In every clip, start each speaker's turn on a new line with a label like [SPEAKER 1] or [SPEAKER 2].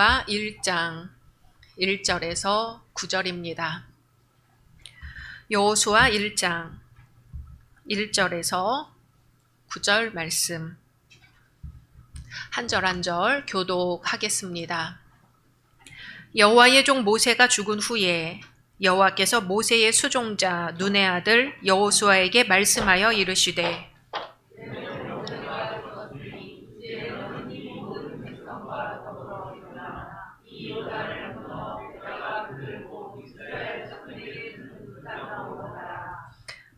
[SPEAKER 1] 1장 1절에서 9절입니다. 여호수아 1장 1절에서 9절 말씀 한 절 한 절 교독하겠습니다. 여호와의 종 모세가 죽은 후에 여호와께서 모세의 수종자 눈의 아들 여호수아에게 말씀하여 이르시되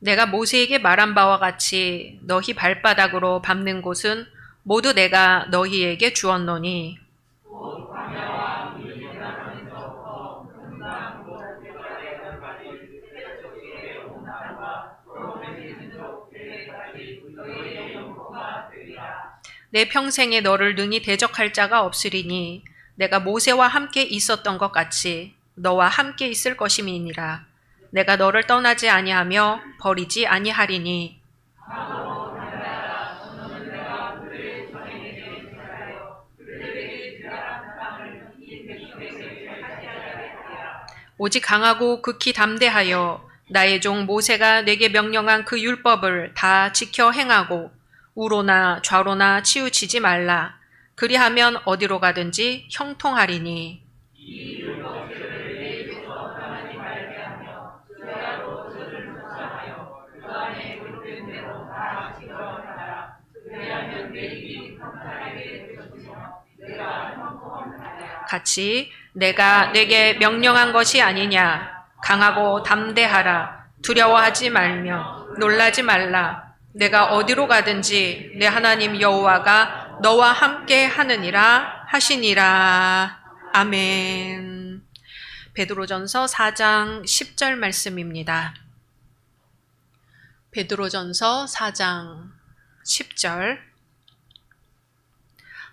[SPEAKER 1] 내가 모세에게 말한 바와 같이 너희 발바닥으로 밟는 곳은 모두 내가 너희에게 주었노니 내 평생에 너를 능히 대적할 자가 없으리니 내가 모세와 함께 있었던 것 같이 너와 함께 있을 것임이니라. 내가 너를 떠나지 아니하며 버리지 아니하리니 오직 강하고 극히 담대하여 나의 종 모세가 내게 명령한 그 율법을 다 지켜 행하고 우로나 좌로나 치우치지 말라. 그리하면 어디로 가든지 형통하리니 같이 내가 내게 명령한 것이 아니냐. 강하고 담대하라. 두려워하지 말며 놀라지 말라. 내가 어디로 가든지 내 하나님 여호와가 너와 함께 하느니라 하시니라. 아멘. 베드로전서 4장 10절 말씀입니다. 베드로전서 4장 10절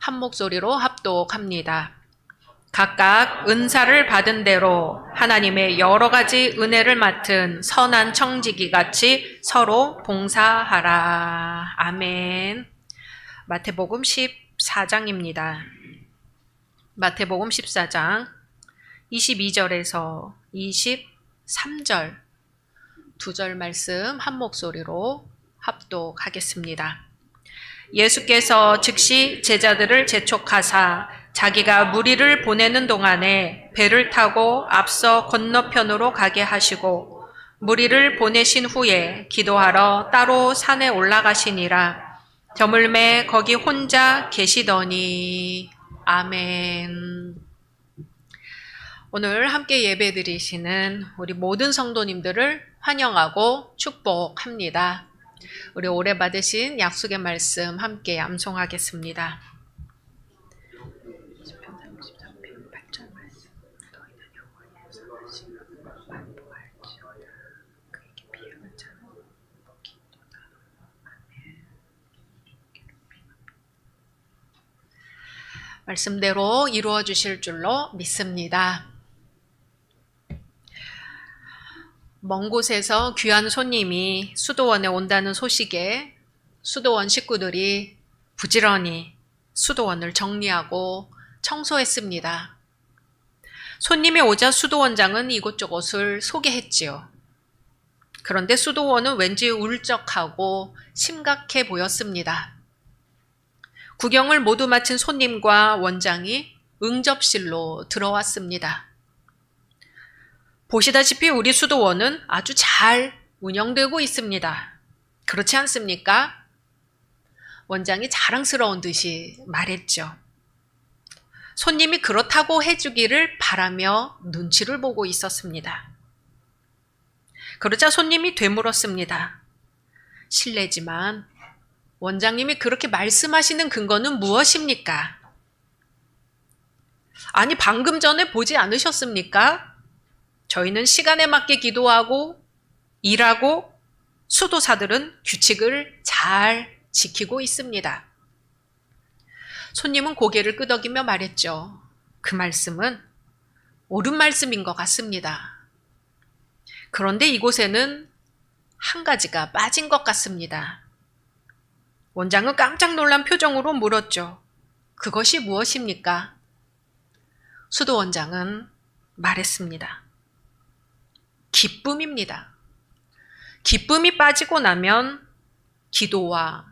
[SPEAKER 1] 한 목소리로 합독합니다. 각각 은사를 받은 대로 하나님의 여러 가지 은혜를 맡은 선한 청지기 같이 서로 봉사하라. 아멘. 마태복음 14장입니다. 마태복음 14장 22절에서 23절 두 절 말씀 한 목소리로 합독하겠습니다. 예수께서 즉시 제자들을 재촉하사 자기가 무리를 보내는 동안에 배를 타고 앞서 건너편으로 가게 하시고 무리를 보내신 후에 기도하러 따로 산에 올라가시니라. 저물매 거기 혼자 계시더니. 아멘. 오늘 함께 예배드리시는 우리 모든 성도님들을 환영하고 축복합니다. 우리 오래 받으신 약속의 말씀 함께 암송하겠습니다. 말씀대로 이루어 주실 줄로 믿습니다. 먼 곳에서 귀한 손님이 수도원에 온다는 소식에 수도원 식구들이 부지런히 수도원을 정리하고 청소했습니다. 손님이 오자 수도원장은 이곳저곳을 소개했지요. 그런데 수도원은 왠지 울적하고 심각해 보였습니다. 구경을 모두 마친 손님과 원장이 응접실로 들어왔습니다. 보시다시피 우리 수도원은 아주 잘 운영되고 있습니다. 그렇지 않습니까? 원장이 자랑스러운 듯이 말했죠. 손님이 그렇다고 해주기를 바라며 눈치를 보고 있었습니다. 그러자 손님이 되물었습니다. 실례지만 원장님이 그렇게 말씀하시는 근거는 무엇입니까? 아니, 방금 전에 보지 않으셨습니까? 저희는 시간에 맞게 기도하고 일하고 수도사들은 규칙을 잘 지키고 있습니다. 손님은 고개를 끄덕이며 말했죠. 그 말씀은 옳은 말씀인 것 같습니다. 그런데 이곳에는 한 가지가 빠진 것 같습니다. 원장은 깜짝 놀란 표정으로 물었죠. 그것이 무엇입니까? 수도원장은 말했습니다. 기쁨입니다. 기쁨이 빠지고 나면 기도와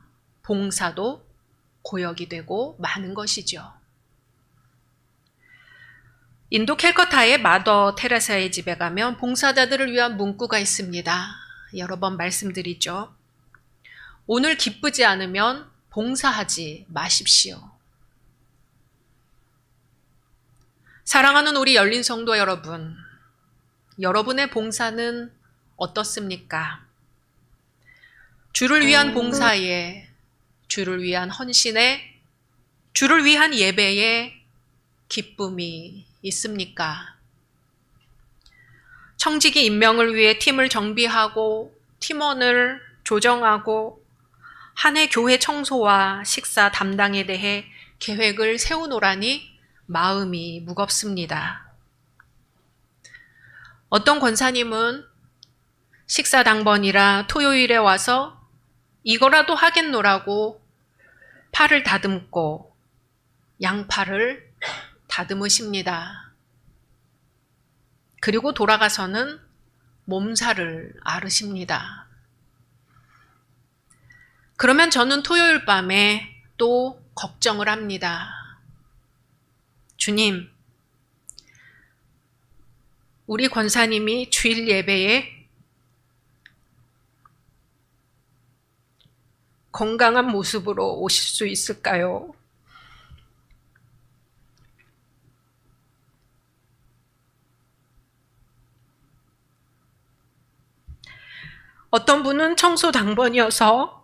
[SPEAKER 1] 봉사도 고역이 되고 마는 것이죠. 인도 캘커타의 마더 테레사의 집에 가면 봉사자들을 위한 문구가 있습니다. 여러 번 말씀드리죠. 오늘 기쁘지 않으면 봉사하지 마십시오. 사랑하는 우리 열린 성도 여러분, 여러분의 봉사는 어떻습니까? 주를 위한 봉사에, 주를 위한 헌신에, 주를 위한 예배에 기쁨이 있습니까? 청지기 임명을 위해 팀을 정비하고 팀원을 조정하고 한 해 교회 청소와 식사 담당에 대해 계획을 세우노라니 마음이 무겁습니다. 어떤 권사님은 식사 당번이라 토요일에 와서 이거라도 하겠노라고 팔을 다듬고 양팔을 다듬으십니다. 그리고 돌아가서는 몸살을 앓으십니다. 그러면 저는 토요일 밤에 또 걱정을 합니다. 주님, 우리 권사님이 주일 예배에 건강한 모습으로 오실 수 있을까요? 어떤 분은 청소 당번이어서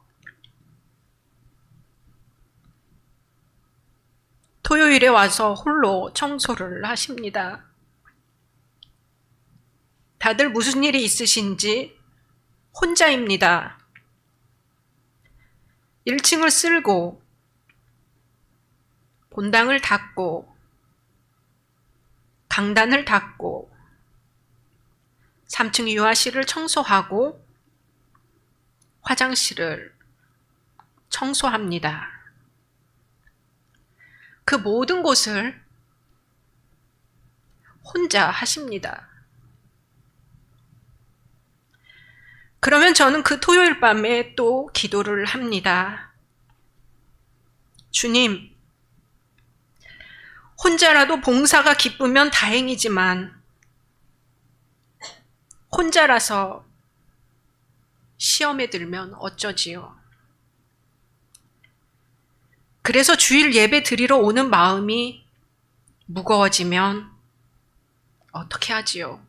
[SPEAKER 1] 토요일에 와서 홀로 청소를 하십니다. 다들 무슨 일이 있으신지 혼자입니다. 1층을 쓸고 본당을 닦고 강단을 닦고 3층 유아실을 청소하고 화장실을 청소합니다. 그 모든 곳을 혼자 하십니다. 그러면 저는 그 토요일 밤에 또 기도를 합니다. 주님, 혼자라도 봉사가 기쁘면 다행이지만 혼자라서 시험에 들면 어쩌지요? 그래서 주일 예배 드리러 오는 마음이 무거워지면 어떻게 하지요?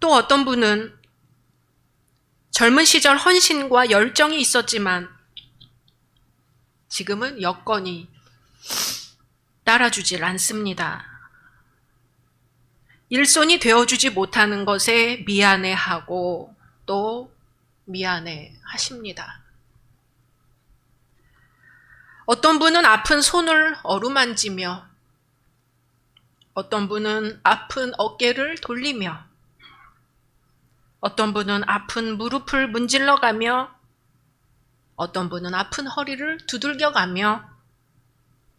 [SPEAKER 1] 또 어떤 분은 젊은 시절 헌신과 열정이 있었지만 지금은 여건이 따라주질 않습니다. 일손이 되어주지 못하는 것에 미안해하고 또 미안해하십니다. 어떤 분은 아픈 손을 어루만지며 어떤 분은 아픈 어깨를 돌리며 어떤 분은 아픈 무릎을 문질러가며 어떤 분은 아픈 허리를 두들겨가며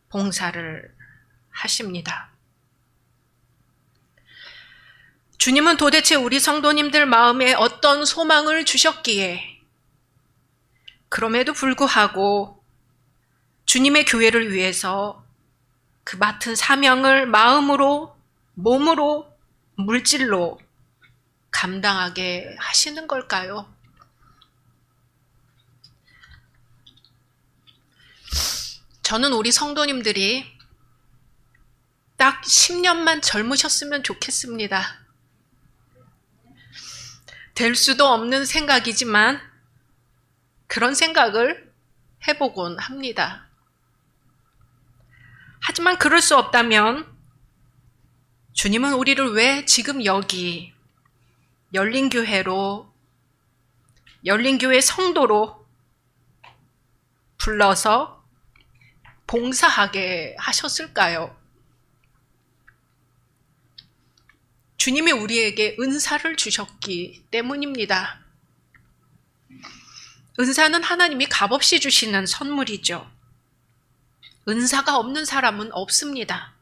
[SPEAKER 1] 봉사를 하십니다. 주님은 도대체 우리 성도님들 마음에 어떤 소망을 주셨기에 그럼에도 불구하고 주님의 교회를 위해서 그 맡은 사명을 마음으로, 몸으로, 물질로 감당하게 하시는 걸까요? 저는 우리 성도님들이 딱 10년만 젊으셨으면 좋겠습니다. 될 수도 없는 생각이지만 그런 생각을 해보곤 합니다. 하지만 그럴 수 없다면 주님은 우리를 왜 지금 여기 열린교회로, 열린교회 성도로 불러서 봉사하게 하셨을까요? 주님이 우리에게 은사를 주셨기 때문입니다. 은사는 하나님이 값없이 주시는 선물이죠. 은사가 없는 사람은 없습니다.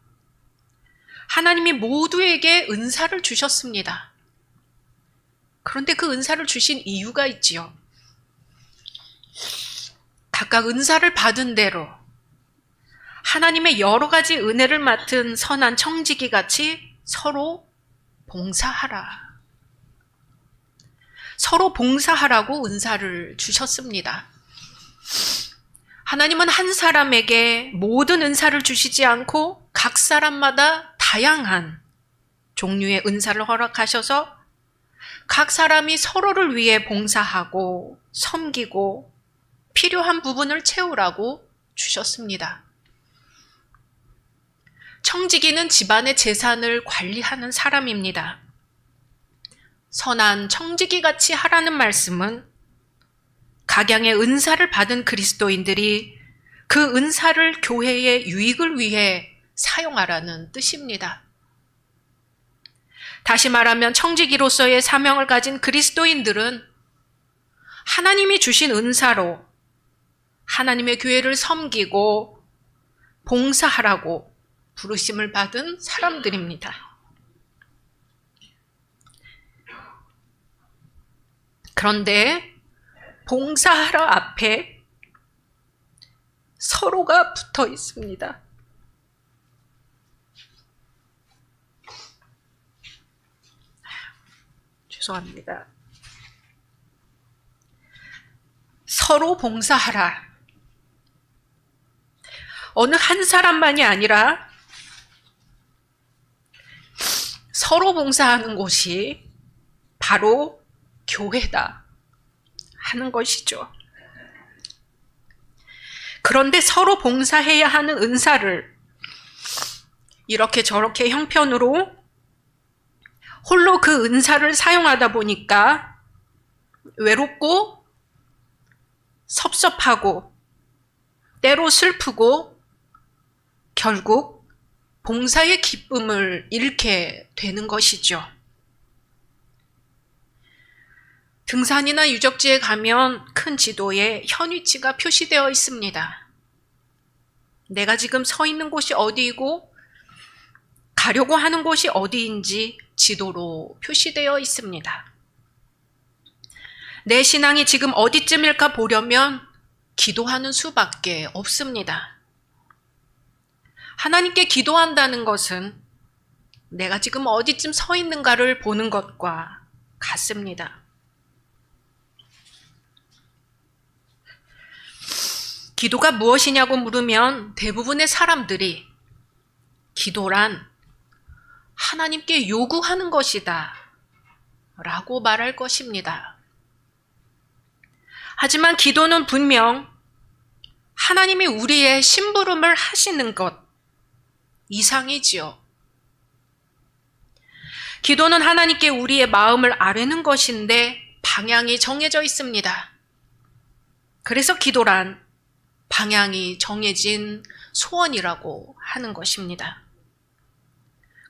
[SPEAKER 1] 하나님이 모두에게 은사를 주셨습니다. 그런데 그 은사를 주신 이유가 있지요. 각각 은사를 받은 대로 하나님의 여러 가지 은혜를 맡은 선한 청지기 같이 서로 봉사하라. 서로 봉사하라고 은사를 주셨습니다. 하나님은 한 사람에게 모든 은사를 주시지 않고 각 사람마다 다양한 종류의 은사를 허락하셔서 각 사람이 서로를 위해 봉사하고 섬기고 필요한 부분을 채우라고 주셨습니다. 청지기는 집안의 재산을 관리하는 사람입니다. 선한 청지기 같이 하라는 말씀은 각양의 은사를 받은 그리스도인들이 그 은사를 교회의 유익을 위해 사용하라는 뜻입니다. 다시 말하면 청지기로서의 사명을 가진 그리스도인들은 하나님이 주신 은사로 하나님의 교회를 섬기고 봉사하라고 부르심을 받은 사람들입니다. 그런데 봉사하라 앞에 서로가 붙어 있습니다. 죄송합니다. 서로 봉사하라. 어느 한 사람만이 아니라 서로 봉사하는 곳이 바로 교회다 하는 것이죠. 그런데 서로 봉사해야 하는 은사를 이렇게 저렇게 형편으로 홀로 그 은사를 사용하다 보니까 외롭고 섭섭하고 때로 슬프고 결국 봉사의 기쁨을 잃게 되는 것이죠. 등산이나 유적지에 가면 큰 지도에 현위치가 표시되어 있습니다. 내가 지금 서 있는 곳이 어디이고 가려고 하는 곳이 어디인지 지도로 표시되어 있습니다. 내 신앙이 지금 어디쯤일까 보려면 기도하는 수밖에 없습니다. 하나님께 기도한다는 것은 내가 지금 어디쯤 서 있는가를 보는 것과 같습니다. 기도가 무엇이냐고 물으면 대부분의 사람들이 기도란 하나님께 요구하는 것이다 라고 말할 것입니다. 하지만 기도는 분명 하나님이 우리의 심부름을 하시는 것 이상이지요. 기도는 하나님께 우리의 마음을 아뢰는 것인데 방향이 정해져 있습니다. 그래서 기도란 방향이 정해진 소원이라고 하는 것입니다.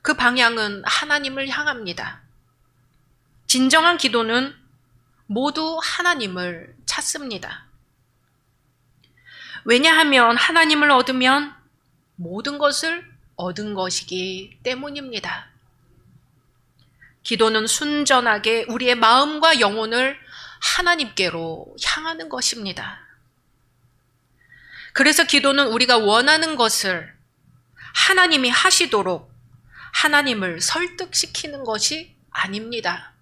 [SPEAKER 1] 그 방향은 하나님을 향합니다. 진정한 기도는 모두 하나님을 찾습니다. 왜냐하면 하나님을 얻으면 모든 것을 얻은 것이기 때문입니다. 기도는 순전하게 우리의 마음과 영혼을 하나님께로 향하는 것입니다. 그래서 기도는 우리가 원하는 것을 하나님이 하시도록 하나님을 설득시키는 것이 아닙니다.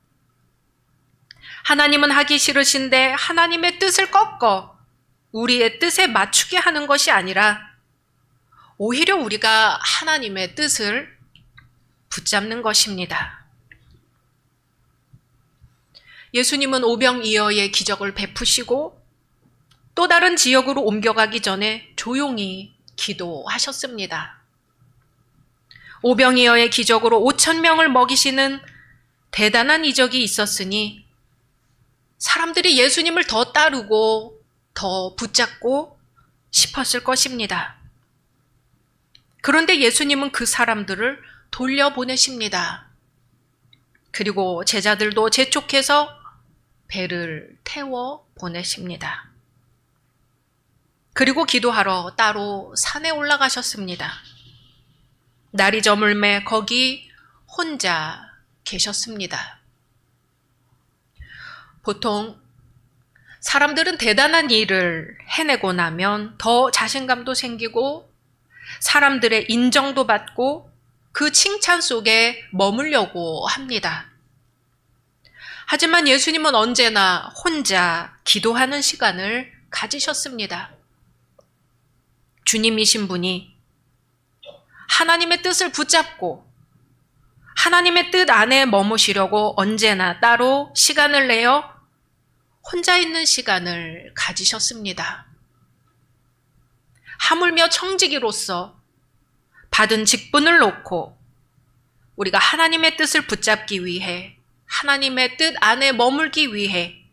[SPEAKER 1] 하나님은 하기 싫으신데 하나님의 뜻을 꺾어 우리의 뜻에 맞추게 하는 것이 아니라 오히려 우리가 하나님의 뜻을 붙잡는 것입니다. 예수님은 오병이어의 기적을 베푸시고 또 다른 지역으로 옮겨가기 전에 조용히 기도하셨습니다. 오병이어의 기적으로 5,000명을 먹이시는 대단한 이적이 있었으니 사람들이 예수님을 더 따르고 더 붙잡고 싶었을 것입니다. 그런데 예수님은 그 사람들을 돌려보내십니다. 그리고 제자들도 재촉해서 배를 태워 보내십니다. 그리고 기도하러 따로 산에 올라가셨습니다. 날이 저물매 거기 혼자 계셨습니다. 보통 사람들은 대단한 일을 해내고 나면 더 자신감도 생기고 사람들의 인정도 받고 그 칭찬 속에 머물려고 합니다. 하지만 예수님은 언제나 혼자 기도하는 시간을 가지셨습니다. 주님이신 분이 하나님의 뜻을 붙잡고 하나님의 뜻 안에 머무시려고 언제나 따로 시간을 내어 혼자 있는 시간을 가지셨습니다. 하물며 청지기로서 받은 직분을 놓고 우리가 하나님의 뜻을 붙잡기 위해 하나님의 뜻 안에 머물기 위해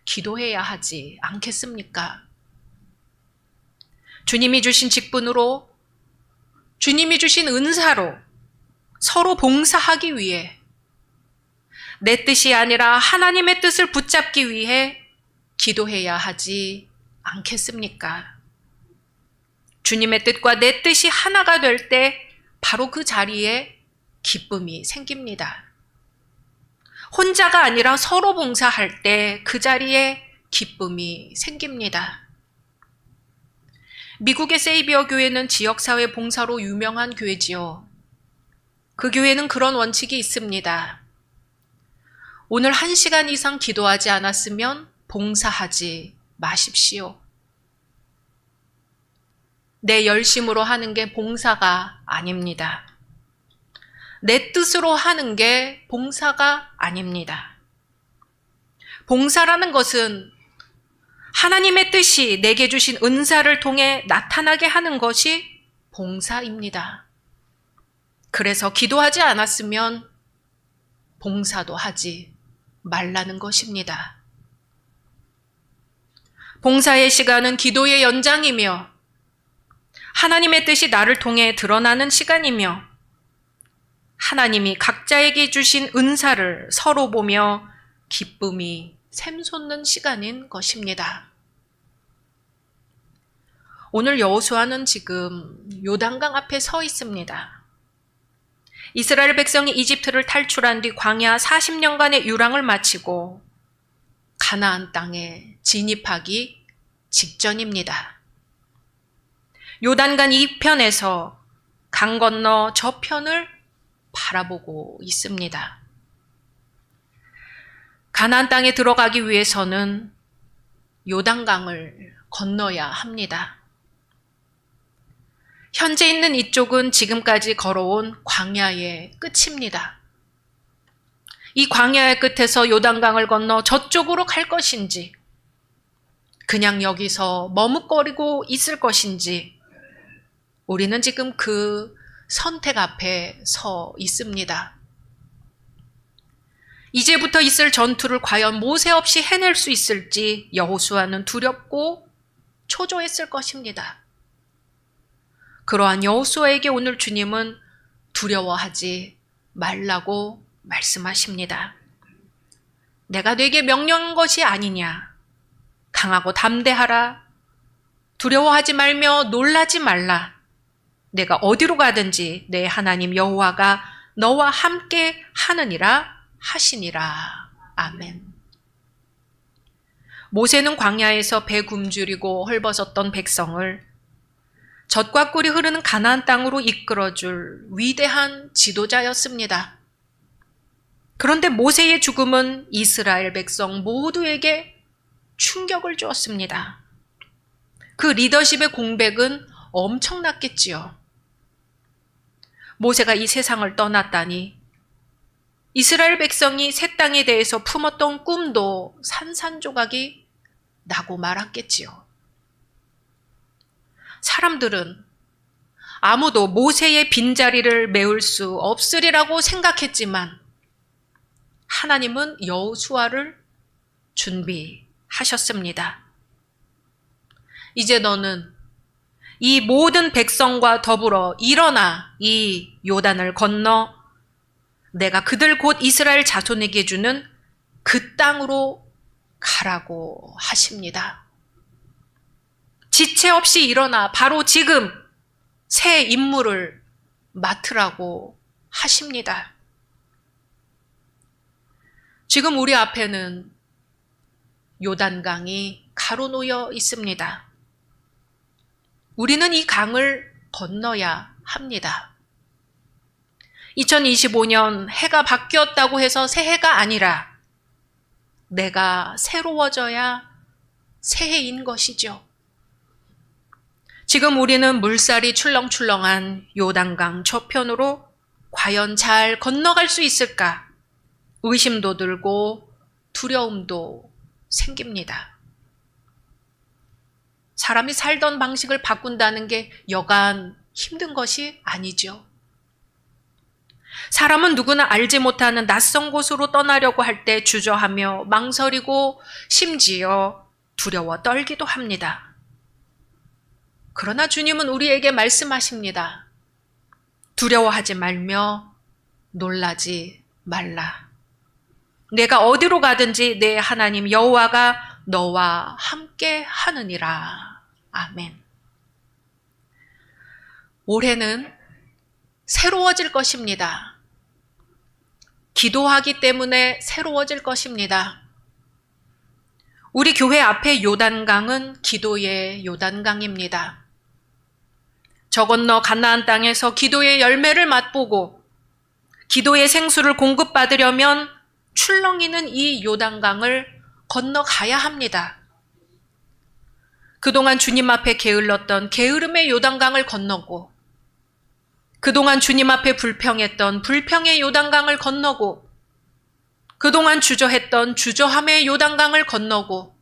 [SPEAKER 1] 기도해야 하지 않겠습니까? 주님이 주신 직분으로 주님이 주신 은사로 서로 봉사하기 위해 내 뜻이 아니라 하나님의 뜻을 붙잡기 위해 기도해야 하지 않겠습니까? 주님의 뜻과 내 뜻이 하나가 될 때 바로 그 자리에 기쁨이 생깁니다. 혼자가 아니라 서로 봉사할 때 그 자리에 기쁨이 생깁니다. 미국의 세이비어 교회는 지역사회 봉사로 유명한 교회지요. 그 교회는 그런 원칙이 있습니다. 오늘 1시간 이상 기도하지 않았으면 봉사하지 마십시오. 내 열심으로 하는 게 봉사가 아닙니다. 내 뜻으로 하는 게 봉사가 아닙니다. 봉사라는 것은 하나님의 뜻이 내게 주신 은사를 통해 나타나게 하는 것이 봉사입니다. 그래서 기도하지 않았으면 봉사도 하지 말라는 것입니다. 봉사의 시간은 기도의 연장이며 하나님의 뜻이 나를 통해 드러나는 시간이며 하나님이 각자에게 주신 은사를 서로 보며 기쁨이 샘솟는 시간인 것입니다. 오늘 여호수아는 지금 요단강 앞에 서 있습니다. 이스라엘 백성이 이집트를 탈출한 뒤 광야 40년간의 유랑을 마치고 가나안 땅에 진입하기 직전입니다. 요단강 이편에서 강 건너 저편을 바라보고 있습니다. 가나안 땅에 들어가기 위해서는 요단강을 건너야 합니다. 현재 있는 이쪽은 지금까지 걸어온 광야의 끝입니다. 이 광야의 끝에서 요단강을 건너 저쪽으로 갈 것인지, 그냥 여기서 머뭇거리고 있을 것인지, 우리는 지금 그 선택 앞에 서 있습니다. 이제부터 있을 전투를 과연 모세 없이 해낼 수 있을지 여호수아는 두렵고 초조했을 것입니다. 그러한 여호수아에게 오늘 주님은 두려워하지 말라고 말씀하십니다. 내가 네게 명령한 것이 아니냐. 강하고 담대하라. 두려워하지 말며 놀라지 말라. 내가 어디로 가든지 내 하나님 여호와가 너와 함께 하느니라 하시니라. 아멘. 모세는 광야에서 배 굶주리고 헐벗었던 백성을 젖과 꿀이 흐르는 가나안 땅으로 이끌어줄 위대한 지도자였습니다. 그런데 모세의 죽음은 이스라엘 백성 모두에게 충격을 주었습니다. 그 리더십의 공백은 엄청났겠지요. 모세가 이 세상을 떠났다니 이스라엘 백성이 새 땅에 대해서 품었던 꿈도 산산조각이 나고 말았겠지요. 사람들은 아무도 모세의 빈자리를 메울 수 없으리라고 생각했지만 하나님은 여호수아를 준비하셨습니다. 이제 너는 이 모든 백성과 더불어 일어나 이 요단을 건너 내가 그들 곧 이스라엘 자손에게 주는 그 땅으로 가라고 하십니다. 지체 없이 일어나 바로 지금 새 임무를 맡으라고 하십니다. 지금 우리 앞에는 요단강이 가로놓여 있습니다. 우리는 이 강을 건너야 합니다. 2025년 해가 바뀌었다고 해서 새해가 아니라 내가 새로워져야 새해인 것이죠. 지금 우리는 물살이 출렁출렁한 요단강 저편으로 과연 잘 건너갈 수 있을까? 의심도 들고 두려움도 생깁니다. 사람이 살던 방식을 바꾼다는 게 여간 힘든 것이 아니죠. 사람은 누구나 알지 못하는 낯선 곳으로 떠나려고 할 때 주저하며 망설이고 심지어 두려워 떨기도 합니다. 그러나 주님은 우리에게 말씀하십니다. 두려워하지 말며 놀라지 말라. 내가 어디로 가든지 내 하나님 여호와가 너와 함께 하느니라. 아멘. 올해는 새로워질 것입니다. 기도하기 때문에 새로워질 것입니다. 우리 교회 앞에 요단강은 기도의 요단강입니다. 저 건너 가나안 땅에서 기도의 열매를 맛보고 기도의 생수를 공급받으려면 출렁이는 이 요단강을 건너가야 합니다. 그동안 주님 앞에 게을렀던 게으름의 요단강을 건너고 그동안 주님 앞에 불평했던 불평의 요단강을 건너고 그동안 주저했던 주저함의 요단강을 건너고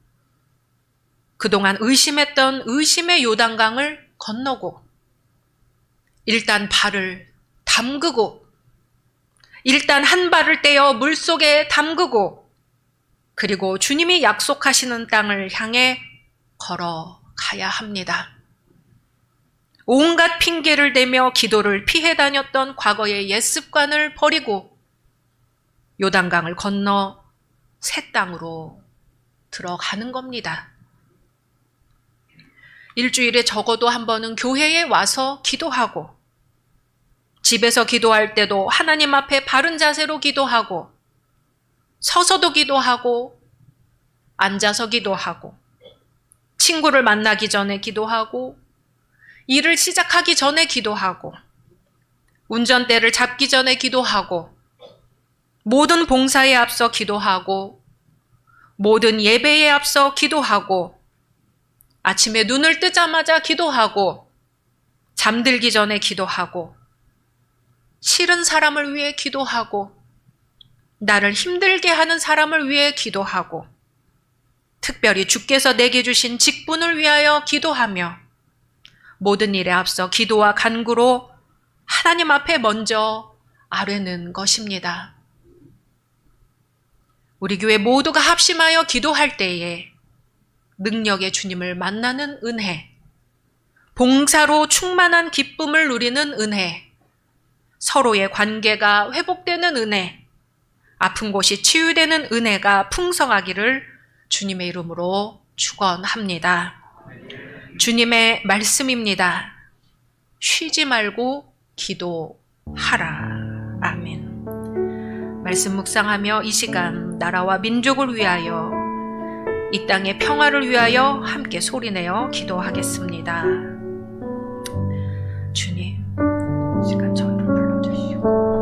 [SPEAKER 1] 그동안 의심했던 의심의 요단강을 건너고 일단 발을 담그고 일단 한 발을 떼어 물속에 담그고 그리고 주님이 약속하시는 땅을 향해 걸어가야 합니다. 온갖 핑계를 대며 기도를 피해 다녔던 과거의 옛 습관을 버리고 요단강을 건너 새 땅으로 들어가는 겁니다. 일주일에 적어도 한 번은 교회에 와서 기도하고 집에서 기도할 때도 하나님 앞에 바른 자세로 기도하고 서서도 기도하고 앉아서 기도하고 친구를 만나기 전에 기도하고 일을 시작하기 전에 기도하고 운전대를 잡기 전에 기도하고 모든 봉사에 앞서 기도하고 모든 예배에 앞서 기도하고 아침에 눈을 뜨자마자 기도하고 잠들기 전에 기도하고 싫은 사람을 위해 기도하고 나를 힘들게 하는 사람을 위해 기도하고 특별히 주께서 내게 주신 직분을 위하여 기도하며 모든 일에 앞서 기도와 간구로 하나님 앞에 먼저 아뢰는 것입니다. 우리 교회 모두가 합심하여 기도할 때에 능력의 주님을 만나는 은혜, 봉사로 충만한 기쁨을 누리는 은혜, 서로의 관계가 회복되는 은혜, 아픈 곳이 치유되는 은혜가 풍성하기를 주님의 이름으로 축원합니다. 주님의 말씀입니다. 쉬지 말고 기도하라. 아멘. 말씀 묵상하며 이 시간 나라와 민족을 위하여 이 땅의 평화를 위하여 함께 소리내어 기도하겠습니다. 주님, 이 시간 저희를 불러주시고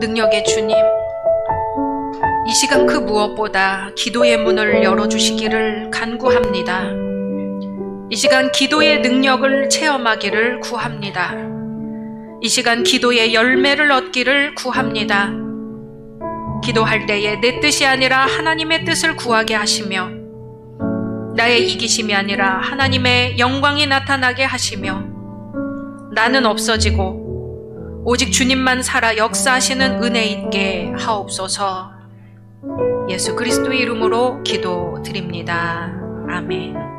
[SPEAKER 1] 능력의 주님, 이 시간 그 무엇보다 기도의 문을 열어주시기를 간구합니다. 이 시간 기도의 능력을 체험하기를 구합니다. 이 시간 기도의 열매를 얻기를 구합니다. 기도할 때에 내 뜻이 아니라 하나님의 뜻을 구하게 하시며, 나의 이기심이 아니라 하나님의 영광이 나타나게 하시며, 나는 없어지고 오직 주님만 살아 역사하시는 은혜 있게 하옵소서. 예수 그리스도의 이름으로 기도드립니다. 아멘.